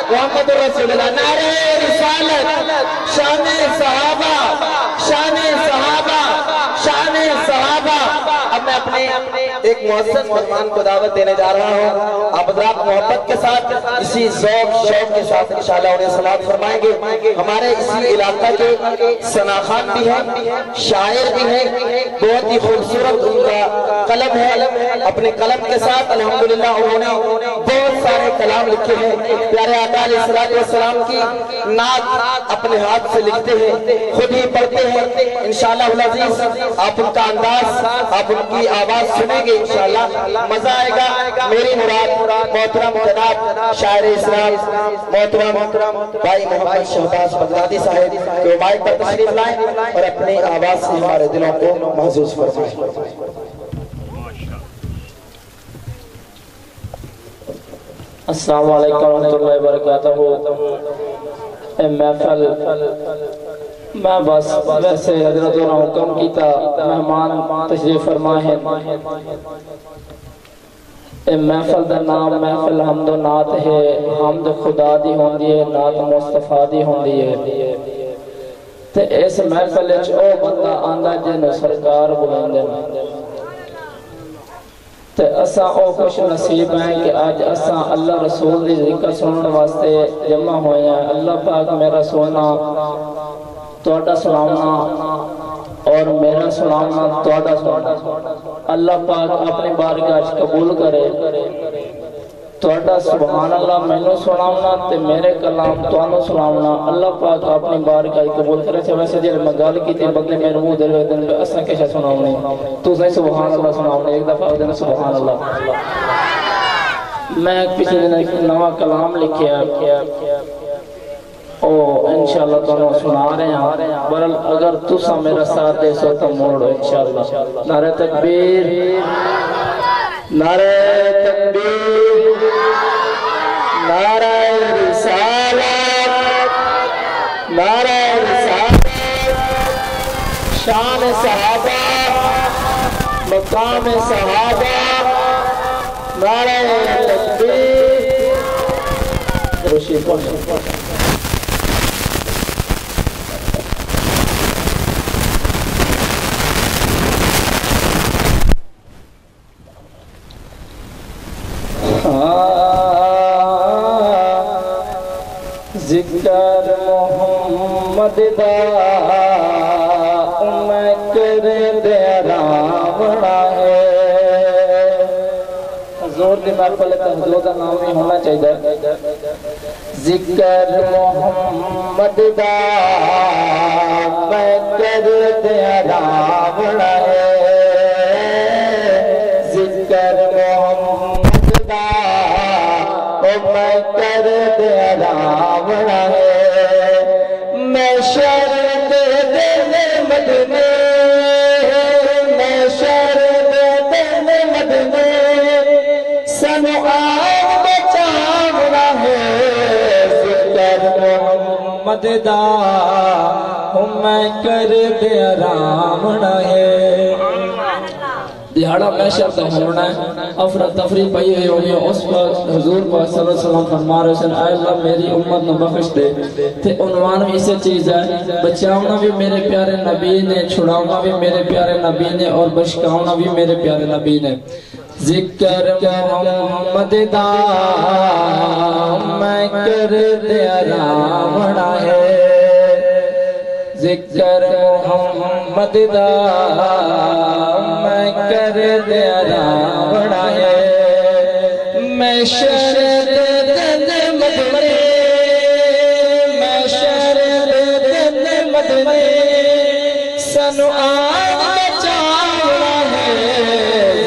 محمد رسول اللہ، نعرہ رسالت، شان صحابہ، شان صحابہ، شان صحابہ۔ اب میں اپنے ایک معزز مہمان کو دعوت دینے جا رہا ہوں، آپ حضرات محبت کے ساتھ اسی ذوق شوق کے ساتھ انشاءاللہ انہیں صلوات فرمائیں گے۔ ہمارے اسی علاقہ کے ثنا خان بھی ہیں، شاعر بھی ہیں، بہت ہی خوبصورت ان کا قلم ہے، اپنے قلم کے ساتھ الحمدللہ انہوں نے بہت سارے کلام لکھے ہیں۔ پیارے آقا علیہ السلام کی نعت اپنے ہاتھ سے لکھتے ہیں، خود ہی پڑھتے ہیں۔ انشاءاللہ العزیز آپ ان کا انداز، آپ ان کی آواز سنیں گے، انشاءاللہ مزہ آئے گا۔ میری مراد محترم جناب شاعر اسلام محترم بھائی محمد شہباز بغدادی صاحب کہ وہ مائک پر تشریف لائیں اور اپنی آواز سے ہمارے دلوں کو محظوظ فرمائیں۔ السلام علیکم ورحمۃ اللہ وبرکاتہ۔ محفل میں بس ویسے حضرت نے حکم کیتا مہمان تشریف فرما ہے۔ محفل دا نام محفل حمد و نعت ہے، حمد خدا دی ہوندی ہے، نعت مصطفیٰ دی ہوندی ہے۔ تے اس محفل وچ او بندہ آندا جنوں سرکار بلاندے نے، تے اساں او خوش نصیب ہیں کہ آج اساں اللہ رسول دی ذکر سنن واسطے جمع ہوئے ہیں۔ اللہ پاک میرا سونا توڑا سناؤنا اور میرا سناؤنا توڑا سناؤنا، اللہ پاک اپنی بارگاہ قبول کرے۔ توڑا سبحان اللہ میں سناؤنا تے میرے کلام توانو سناؤنا، اللہ پاک اپنی بارگاہ قبول کرے۔ ویسے جب مگال کی تھی بدلے میں روح دل دن پہ اساں کیسا سناؤنے تو صحیح سبحان اللہ سناؤنے، ایک دفعہ دن سبحان اللہ۔ میں پچھلے دن ایک نوا کلام لکھیا او انشاءاللہ تو سنا رہے ہیں، برحال اگر تسا میرا ساتھ دے سو تو موڑو انشاءاللہ۔ نعرہ تکبیر، نعرہ تکبیر، نعرہ رسالت، نعرہ رسالت، شان صحابہ، مقام صحابہ، نعرہ تکبیر۔ روشی پڑھیں۔ ذکر محمد دا میں کر دے راوڑا ہے۔ حضور دی محفل ہے تو حضور دا نام ہی ہونا چاہیے۔ ذکر محمد دا میں کر دے راوڑا ہے، ذکر محمد دا میں کر دے راوڑا ہے۔ میں شرط دل مدنے، میں شرط دل مدنے، سنو آگ بچاوڑا ہے۔ ذکر محمد دا میں کر دے راوڑا ہے۔ دیہاڑا میں شرط ہونا ہے، افراد تفریح پئی ہوئی ہونی ہے، اس پر حضور پاک صلی اللہ علیہ وسلم فرما رہے ہیں اے اللہ میری امت نو بخش دے۔ تے عنوان بھی اسے چیز ہے، بچاؤنا بھی میرے پیارے نبی نے، چھڑاؤنا بھی میرے پیارے نبی نے، اور بشکاؤنا بھی میرے پیارے نبی نے۔ ذکر محمد دا میں کر دے راوڑا ہے، ذکر محمد دا میں کر دے راوڑا ہے۔ میں شرط دل مدنے، میں شرط دل مدنے، سنو آگ بچاوڑا ہے۔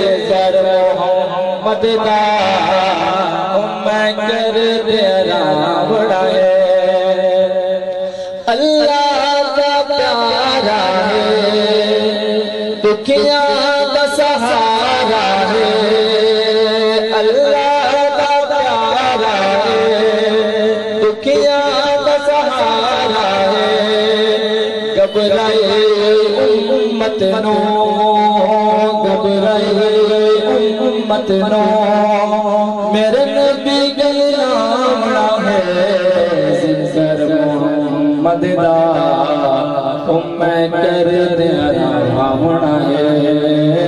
ذکر محمد دا میں کر دے راوڑا ہے۔ اللہ دا پیارا ہے، دکھیاں دا سہارا ہے۔ اللہ دا پیارا ہے، دکھیاں دا سہارا ہے۔ گھبرائے امت نو، گھبرائے امت نو، میرے نبی کا نام ہے۔ محمد دا میں کر دیا رامنا ہے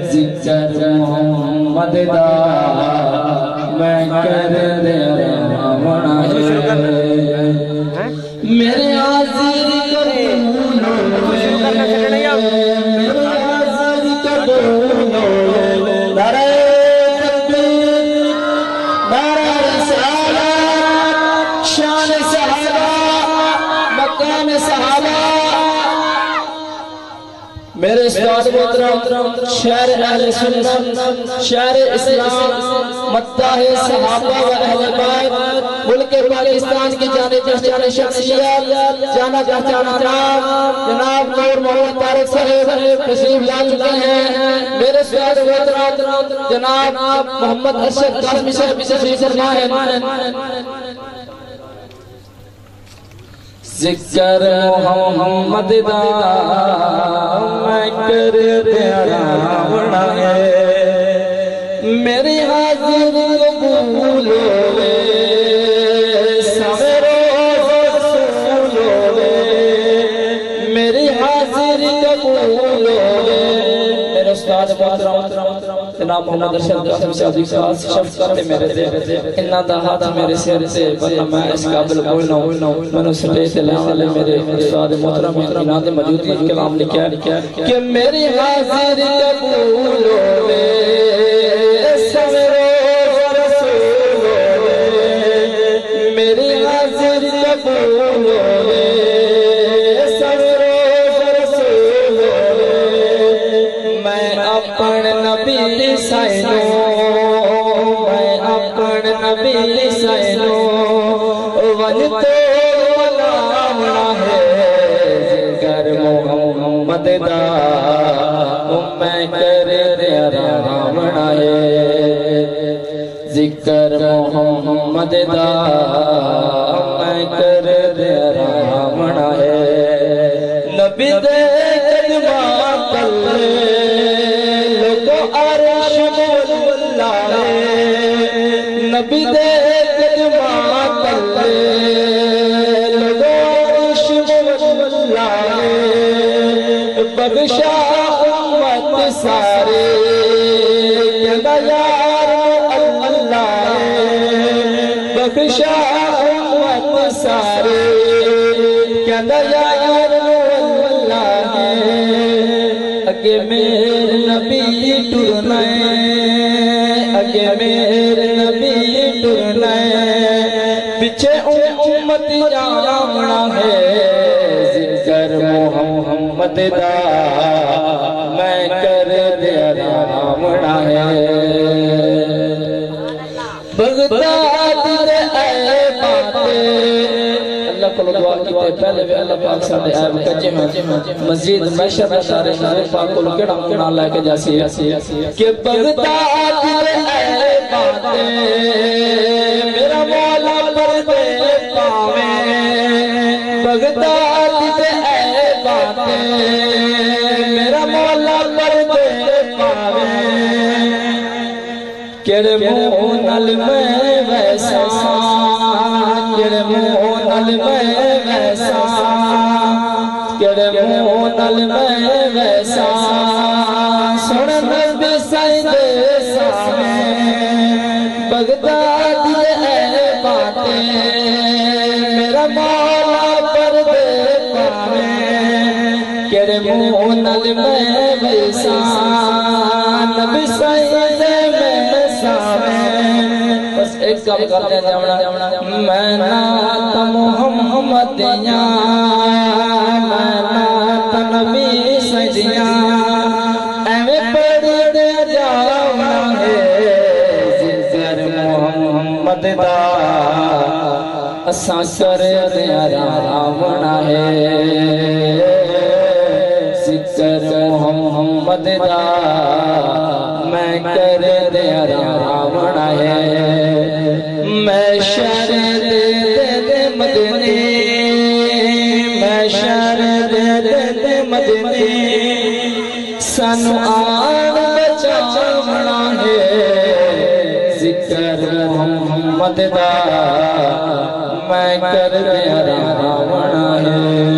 ذکر محمد دا میں کر دیا رامنا ہے میرے حاضر میرے استاد محترم شہر اہل سنت شہر اسلام مداح صحابہ و اہل بیت ملک پاکستان کی جانے پہچانے شخصیت جانا پہچانا نام جناب نور محمد طارق صاحب تشریف لا چکے ہیں میرے استاد محترم جناب محمد ارشد قاسمی صاحب تشریف فرما ہے ذکر محمد دا میں کر دیا رامنا ہے میری حاضر قبول ہوئے سویرو رسول ہوئے میری حاضر قبول ہوئے میرے استاد محترم جناب محمد ارشد قاسمی صاحب شفقت میرے دے انہاں دا ہاتھ میرے سر سے ورنہ میں اس قابل کوئی نہ ہوں میں نے سٹیج تے لانے والے میرے استاد محترم انہاں دے موجودگی کلام لکھا کہ میری حاضر قبول ہوئے سویرو رسول ہوئے میری حاضر قبول ہوئے سویرو رسول ہوئے میں اپنے نبی سائنوں میں اپنے نبی سائنوں ون تو لامنا ہے ذکر محمد دا میں کر دیا رامنا ہے ذکر محمد دا میں کر دیا رامنا ہے نبی دے قدمہ کلے نبی دے قدمہ تلے لگوش مولائے بخشا امت سارے کہنا یار اللہ بخشا امت سارے کہنا یار اللہ اگے میرے نبی ٹرنے اگے میرے نبی ٹرنے پیچھے امت جامنا ہے ذکر محمد دا میں کر دیا رامنا ہے بغداد دے اے باتیں اللہ کو دعا کیتے پہلے بھی اللہ پاک ساڈے عیب کجے میں مزید محشر اشارے نبی پاک کو کیڑا کیڑا لے کے جاسی کہ بغداد دے اے باتیں میرا مولا پردے پاویں بغداد دے اے باتیں میرا مولا پردے پاویں کیڑے منہ نال میں ویسا کیڑے منہ نال میں ویسا کیڑے منہ نال میں ویسا سن نبی سیدے سامنے بغداد دے اے باتیں میرا مولا پردے پاویں کیڑے منہ نال میں ویسا نبی سیدے میں سامنے بس ایک کام کرتے ہیں جامنا میں نات محمد دیاں میں نات نبی سیدیاں ایویں پڑھ دے جاونا ہے ذکر محمد دا اساں کر دیا رامنا ہے ذکر محمد دا میں کر دیا رامنا ہے میں شہر دے مدنی میں شہر دے مدنی سانو آن بچاونا ہے ذکر محمد دا میں کر دیا راونا ہے